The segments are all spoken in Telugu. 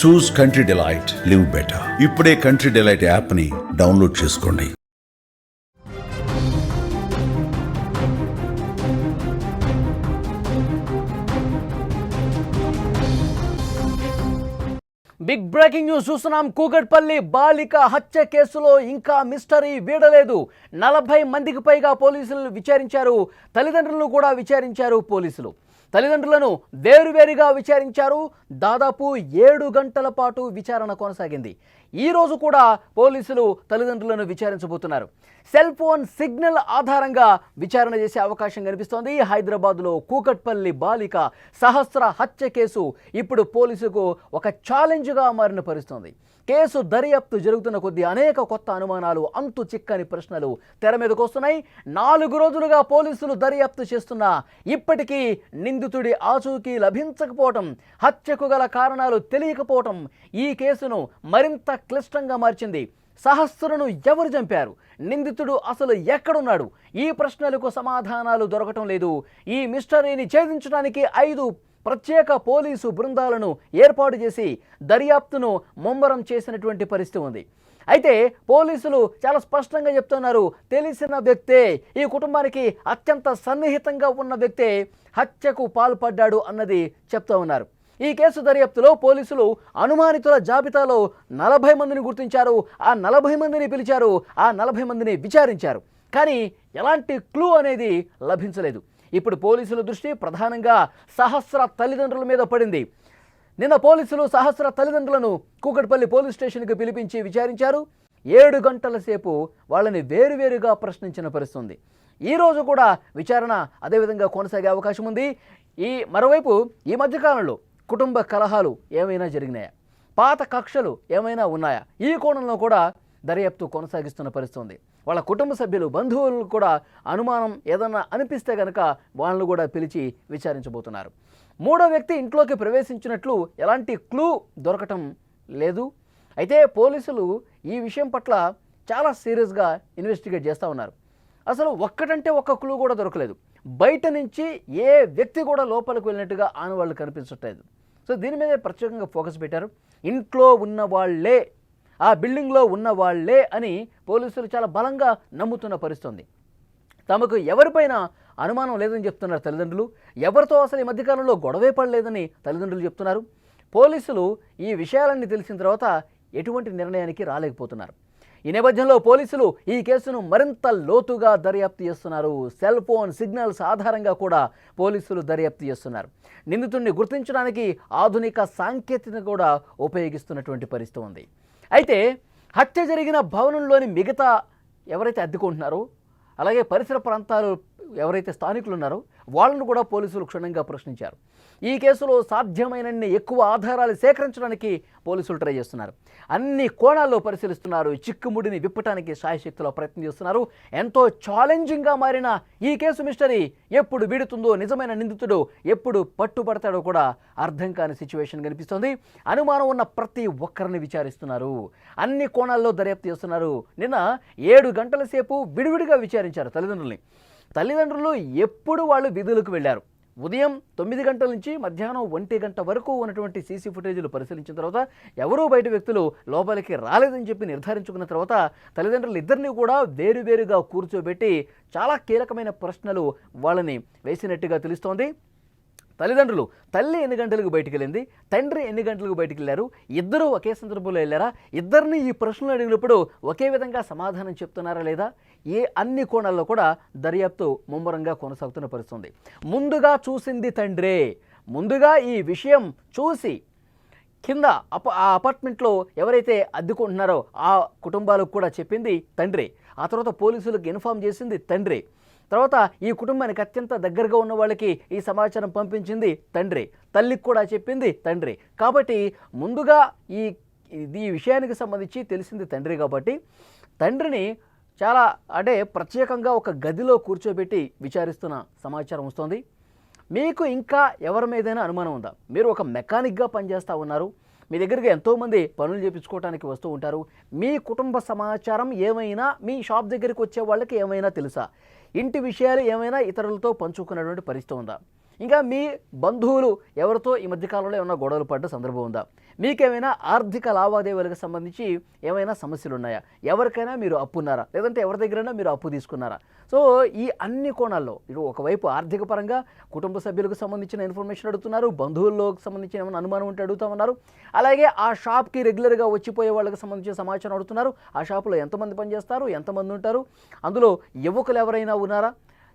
చూస్ కంట్రీ డిలైట్, లివ్ బెటర్. ఇప్పుడే కంట్రీ డిలైట్ యాప్ ని డౌన్లోడ్ చేసుకోండి. బిగ్ బ్రేకింగ్ న్యూస్ చూస్తున్నాం. కూకట్పల్లి బాలిక హత్య కేసులో ఇంకా మిస్టరీ వీడలేదు. 40 మందికి పైగా పోలీసులు విచారించారు. తల్లిదండ్రులను కూడా విచారించారు పోలీసులు. తల్లిదండ్రులను వేరువేరుగా విచారించారు. దాదాపు 7 గంటల పాటు విచారణ కొనసాగింది. ఈ రోజు కూడా పోలీసులు తల్లిదండ్రులను విచారించబోతున్నారు. సెల్ ఫోన్ సిగ్నల్ ఆధారంగా విచారణ చేసే అవకాశం కనిపిస్తోంది. హైదరాబాద్లో కూకట్పల్లి బాలిక సహస్ర హత్య కేసు ఇప్పుడు పోలీసుకు ఒక ఛాలెంజ్గా మారిన పరిస్థితుంది. కేసు దర్యాప్తు జరుగుతున్న కొద్దీ అనేక కొత్త అనుమానాలు, అంతు చిక్కని ప్రశ్నలు తెర మీదకు వస్తున్నాయి. 4 రోజులుగా పోలీసులు దర్యాప్తు చేస్తున్నా ఇప్పటికీ నిందితుడి ఆచూకీ లభించకపోవటం, హత్యకు గల కారణాలు తెలియకపోవటం ఈ కేసును మరింత క్లిష్టంగా మార్చింది. సహస్రను ఎవరు చంపారు? నిందితుడు అసలు ఎక్కడున్నాడు? ఈ ప్రశ్నలకు సమాధానాలు దొరకటం లేదు. ఈ మిస్టరీని ఛేదించడానికి 5 ప్రత్యేక పోలీసు బృందాలను ఏర్పాటు చేసి దర్యాప్తును ముమ్మరం చేసినటువంటి పరిస్థితి ఉంది. అయితే పోలీసులు చాలా స్పష్టంగా చెప్తున్నారు, తెలిసిన వ్యక్తే, ఈ కుటుంబానికి అత్యంత సన్నిహితంగా ఉన్న వ్యక్తే హత్యకు పాల్పడ్డాడు అన్నది చెప్తూ ఉన్నారు. ఈ కేసు దర్యాప్తులో పోలీసులు అనుమానితుల జాబితాలో 40 మందిని గుర్తించారు. ఆ 40 మందిని పిలిచారు. ఆ 40 మందిని విచారించారు. కానీ ఎలాంటి క్లూ అనేది లభించలేదు. ఇప్పుడు పోలీసుల దృష్టి ప్రధానంగా సహస్ర తల్లిదండ్రుల మీద పడింది. నిన్న పోలీసులు సహస్ర తల్లిదండ్రులను కూకట్పల్లి పోలీస్ స్టేషన్కి పిలిపించి విచారించారు. 7 గంటల సేపు వాళ్ళని వేరువేరుగా ప్రశ్నించిన పరిస్థితి. ఈరోజు కూడా విచారణ అదేవిధంగా కొనసాగే అవకాశం ఉంది. మరోవైపు ఈ మధ్యకాలంలో కుటుంబ కలహాలు ఏమైనా జరిగినాయా, పాత కక్షలు ఏమైనా ఉన్నాయా, ఈ కోణంలో కూడా దర్యాప్తు కొనసాగిస్తున్న పరిస్థితి. వాళ్ళ కుటుంబ సభ్యులు, బంధువులు కూడా అనుమానం ఏదన్నా అనిపిస్తే కనుక వాళ్ళను కూడా పిలిచి విచారించబోతున్నారు. 3వ వ్యక్తి ఇంట్లోకి ప్రవేశించినట్లు ఎలాంటి క్లూ దొరకటం లేదు. అయితే పోలీసులు ఈ విషయం పట్ల చాలా సీరియస్గా ఇన్వెస్టిగేట్ చేస్తూ ఉన్నారు. అసలు ఒక్కటంటే ఒక్క క్లూ కూడా దొరకలేదు. బయట నుంచి ఏ వ్యక్తి కూడా లోపలికి వెళ్ళినట్టుగా ఆనవాళ్ళు కనిపించట్లేదు. సో దీని మీద ప్రత్యేకంగా ఫోకస్ పెట్టారు. ఇంట్లో ఉన్న వాళ్ళే, ఆ బిల్డింగ్లో ఉన్న వాళ్ళే అని పోలీసులు చాలా బలంగా నమ్ముతున్న పరిస్థితి. తమకు ఎవరిపైన అనుమానం లేదని చెప్తున్నారు తల్లిదండ్రులు. ఎవరితో అసలు ఈ మధ్యకాలంలో గొడవే పడలేదని తల్లిదండ్రులు చెప్తున్నారు. పోలీసులు ఈ విషయాలన్నీ తెలిసిన తర్వాత ఎటువంటి నిర్ణయానికి రాలేకపోతున్నారు. ఈ నేపథ్యంలో పోలీసులు ఈ కేసును మరింత లోతుగా దర్యాప్తు చేస్తున్నారు. సెల్ ఫోన్ సిగ్నల్స్ ఆధారంగా కూడా పోలీసులు దర్యాప్తు చేస్తున్నారు. నిందితుడిని గుర్తించడానికి ఆధునిక సాంకేతికత కూడా ఉపయోగిస్తున్నటువంటి పరిస్థితి ఉంది. అయితే హత్య జరిగిన భవనంలోని మిగతా ఎవరైతే అద్దెకుంటున్నారో, అలాగే పరిసర ప్రాంతాలు ఎవరైతే స్థానికులు ఉన్నారో వాళ్ళను కూడా పోలీసులు క్షుణ్ణంగా ప్రశ్నించారు. ఈ కేసులో సాధ్యమైనన్ని ఎక్కువ ఆధారాలు సేకరించడానికి పోలీసులు ట్రై చేస్తున్నారు. అన్ని కోణాల్లో పరిశీలిస్తున్నారు. చిక్కుముడిని విప్పటానికి శాయశక్తిలో ప్రయత్నం చేస్తున్నారు. ఎంతో ఛాలెంజింగ్గా మారిన ఈ కేసు మిస్టరీ ఎప్పుడు వీడుతుందో, నిజమైన నిందితుడు ఎప్పుడు పట్టుబడతాడో కూడా అర్థం కాని సిచ్యువేషన్ కనిపిస్తోంది. అనుమానం ఉన్న ప్రతి ఒక్కరిని విచారిస్తున్నారు. అన్ని కోణాల్లో దర్యాప్తు చేస్తున్నారు. నిన్న 7 గంటల సేపు విడివిడిగా విచారించారు తల్లిదండ్రులు ఎప్పుడు వాళ్ళు విధులకు వెళ్ళారు. ఉదయం 9 గంటల నుంచి మధ్యాహ్నం 1 గంట వరకు ఉన్నటువంటి సీసీ ఫుటేజీలు పరిశీలించిన తర్వాత ఎవరూ బయట వ్యక్తులు లోపలికి రాలేదని చెప్పి నిర్ధారించుకున్న తర్వాత తల్లిదండ్రులు ఇద్దరిని కూడా వేరువేరుగా కూర్చోబెట్టి చాలా కీలకమైన ప్రశ్నలు వాళ్ళని వేసినట్టుగా తెలుస్తోంది. తల్లిదండ్రులు, తల్లి ఎన్ని గంటలకు బయటికి వెళ్ళింది, తండ్రి ఎన్ని గంటలకు బయటికి వెళ్ళారు, ఇద్దరూ ఒకే సందర్భంలో వెళ్ళారా, ఇద్దరిని ఈ ప్రశ్నలు అడిగినప్పుడు ఒకే విధంగా సమాధానం చెప్తున్నారా లేదా, అన్ని కోణాల్లో కూడా దర్యాప్తు ముమ్మరంగా కొనసాగుతున్న పరిస్థితి. ముందుగా చూసింది తండ్రే. ముందుగా ఈ విషయం చూసి కింద ఆ అపార్ట్మెంట్లో ఎవరైతే అద్దెకుంటున్నారో ఆ కుటుంబాలకు కూడా చెప్పింది తండ్రి. ఆ తర్వాత పోలీసులకు ఇన్ఫామ్ చేసింది తండ్రి. తర్వాత ఈ కుటుంబానికి అత్యంత దగ్గరగా ఉన్న వాళ్ళకి ఈ సమాచారం పంపించింది తండ్రి. తల్లికి కూడా చెప్పింది తండ్రి. కాబట్టి ముందుగా ఈ విషయానికి సంబంధించి తెలిసింది తండ్రి. కాబట్టి తండ్రిని చాలా ప్రత్యేకంగా ఒక గదిలో కూర్చోబెట్టి విచారిస్తున్న సమాచారం వస్తుంది. మీకు ఇంకా ఎవరి మీదైనా అనుమానం ఉందా? మీరు ఒక మెకానిక్గా పనిచేస్తూ ఉన్నారు. మీ దగ్గరికి ఎంతోమంది పనులు చేయించుకోవడానికి వస్తూ ఉంటారు. మీ కుటుంబ సమాచారం ఏమైనా మీ షాప్ దగ్గరికి వచ్చే వాళ్ళకి ఏమైనా తెలుసా? ఇంటి విషయాలు ఏమైనా ఇతరులతో పంచుకున్నటువంటి పరిస్థితి ఉందా? ఇంకా మీ బంధువులు ఎవరితో ఈ మధ్యకాలంలో ఏమైనా గొడవలు పడ్డ సందర్భం ఉందా? మీకేమైనా ఆర్థిక లావాదేవీలకు సంబంధించి ఏమైనా సమస్యలు ఉన్నాయా? ఎవరికైనా మీరు అప్పు ఉన్నారా? లేదంటే ఎవరి దగ్గరైనా మీరు అప్పు తీసుకున్నారా? సో ఈ అన్ని కోణాల్లో ఇటు ఒకవైపు ఆర్థిక పరంగా కుటుంబ సభ్యులకు సంబంధించిన ఇన్ఫర్మేషన్ అడుగుతున్నారు, బంధువుల్లోకి సంబంధించిన ఏమైనా అనుమానం ఉంటే అడుగుతా ఉన్నారు, అలాగే ఆ షాప్కి రెగ్యులర్గా వచ్చిపోయే వాళ్ళకి సంబంధించిన సమాచారం అడుగుతున్నారు. ఆ షాపులో ఎంతమంది పనిచేస్తారు, ఎంతమంది ఉంటారు, అందులో యువకులు ఎవరైనా ఉన్నారా?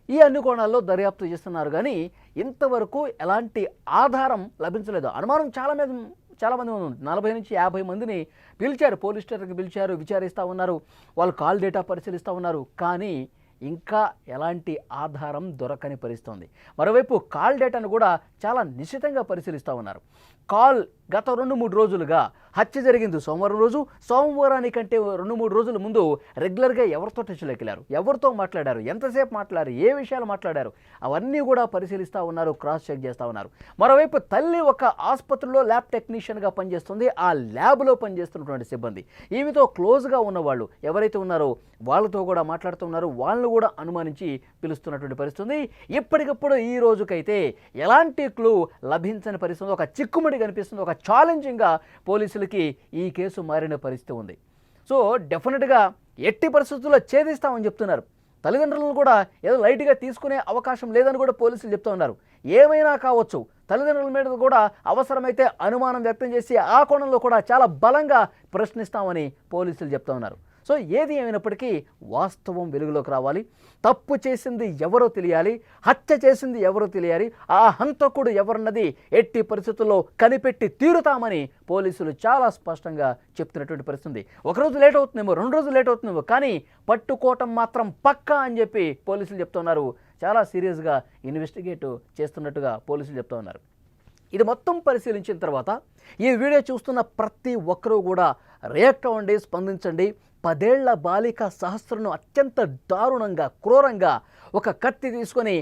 ఈ అన్ని కోణాల్లో దర్యాప్తు చేస్తున్నారు. కానీ ఇంతవరకు ఎలాంటి ఆధారం లభించలేదు. అనుమానం చాలామంది ఉంది. 40 నుంచి 50 మందిని పిలిచారు, పోలీస్ స్టేషన్కి పిలిచారు, విచారిస్తూ ఉన్నారు, వాళ్ళు కాల్ డేటా పరిశీలిస్తూ ఉన్నారు. కానీ ఇంకా ఎలాంటి ఆధారం దొరకని పరిస్థితుంది. మరోవైపు కాల్ డేటాను కూడా చాలా నిశితంగా పరిశీలిస్తూ ఉన్నారు. కాల్ గత 2-3 రోజులుగా హత్య జరిగింది సోమవారం రోజు. సోమవారానికంటే 2-3 రోజుల ముందు రెగ్యులర్గా ఎవరితో టచ్లోకి వెళ్ళారు, ఎవరితో మాట్లాడారు, ఎంతసేపు మాట్లాడారు, ఏ విషయాలు మాట్లాడారు, అవన్నీ కూడా పరిశీలిస్తూ ఉన్నారు, క్రాస్ చెక్ చేస్తూ ఉన్నారు. మరోవైపు తల్లి ఒక ఆసుపత్రిలో ల్యాబ్ టెక్నీషియన్గా పనిచేస్తుంది. ఆ ల్యాబ్లో పనిచేస్తున్నటువంటి సిబ్బంది, ఈమెతో క్లోజ్గా ఉన్నవాళ్ళు ఎవరైతే ఉన్నారో వాళ్ళతో కూడా మాట్లాడుతున్నారు, వాళ్ళను కూడా అనుమానించి పిలుస్తున్నటువంటి పరిస్థితి. ఇప్పటికప్పుడు ఈ రోజుకైతే ఎలాంటి క్లూ లభించని పరిస్థితి, ఒక చిక్కుముడి కనిపిస్తుంది, ఒక ఛాలెంజింగ్గా పోలీసులకి ఈ కేసు మారిన పరిస్థితి ఉంది. సో డెఫినెట్గా ఎట్టి పరిస్థితుల్లో ఛేదిస్తామని చెప్తున్నారు. తల్లిదండ్రులను కూడా ఏదో లైట్గా తీసుకునే అవకాశం లేదని కూడా పోలీసులు చెప్తూ ఉన్నారు. ఏమైనా కావచ్చు, తల్లిదండ్రుల మీద కూడా అవసరమైతే అనుమానం వ్యక్తం చేసి ఆ కోణంలో కూడా చాలా బలంగా ప్రశ్నిస్తామని పోలీసులు చెప్తూ ఉన్నారు. సో ఏది ఏమైనప్పటికీ వాస్తవం వెలుగులోకి రావాలి. తప్పు చేసింది ఎవరో తెలియాలి, హత్య చేసింది ఎవరో తెలియాలి, ఆ హంతకుడు ఎవరన్నది ఎట్టి పరిస్థితుల్లో కనిపెట్టి తీరుతామని పోలీసులు చాలా స్పష్టంగా చెప్తున్నటువంటి పరిస్థితి. ఒకరోజు లేట్ అవుతుందేమో, 2 రోజులు లేట్ అవుతుందేమో, కానీ పట్టుకోవటం మాత్రం పక్కా అని చెప్పి పోలీసులు చెప్తున్నారు. చాలా సీరియస్గా ఇన్వెస్టిగేట్ చేస్తున్నట్టుగా పోలీసులు చెప్తూ ఉన్నారు. ఇది మొత్తం పరిశీలించిన తర్వాత ఈ వీడియో చూస్తున్న ప్రతి ఒక్కరూ కూడా రియాక్ట్ అవ్వండి, స్పందించండి. 10 ఏళ్ల బాలిక సహస్రను అత్యంత దారుణంగా, క్రూరంగా ఒక కత్తి తీసుకొని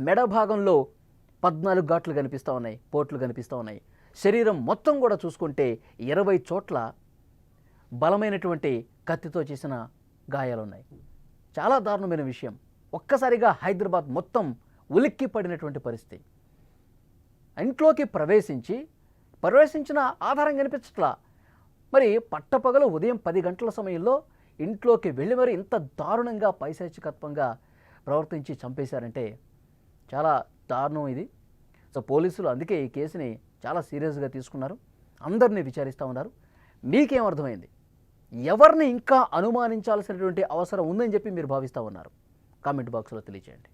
మెడ భాగంలో 14 ఘాట్లు కనిపిస్తూ ఉన్నాయి, పోట్లు కనిపిస్తూ ఉన్నాయి. శరీరం మొత్తం కూడా చూసుకుంటే 20 చోట్ల బలమైనటువంటి కత్తితో చేసిన గాయాలున్నాయి. చాలా దారుణమైన విషయం. ఒక్కసారిగా హైదరాబాద్ మొత్తం ఉలిక్కి పడినటువంటి పరిస్థితి. ఇంట్లోకి ప్రవేశించిన ఆధారం కనిపించట్లా. మరి పట్టపగలు ఉదయం 10 గంటల సమయంలో ఇంట్లోకి వెళ్ళి మరి ఇంత దారుణంగా పైశాచికత్వంగా ప్రవర్తించి చంపేశారంటే చాలా దారుణం ఇది. సో పోలీసులు అందుకే ఈ కేసుని చాలా సీరియస్గా తీసుకున్నారు, అందరినీ విచారిస్తూ ఉన్నారు. మీకేం అర్థమైంది? ఎవరిని ఇంకా అనుమానించాల్సినటువంటి అవసరం ఉందని చెప్పి మీరు భావిస్తూ ఉన్నారు? కామెంట్ బాక్స్లో తెలియజేయండి.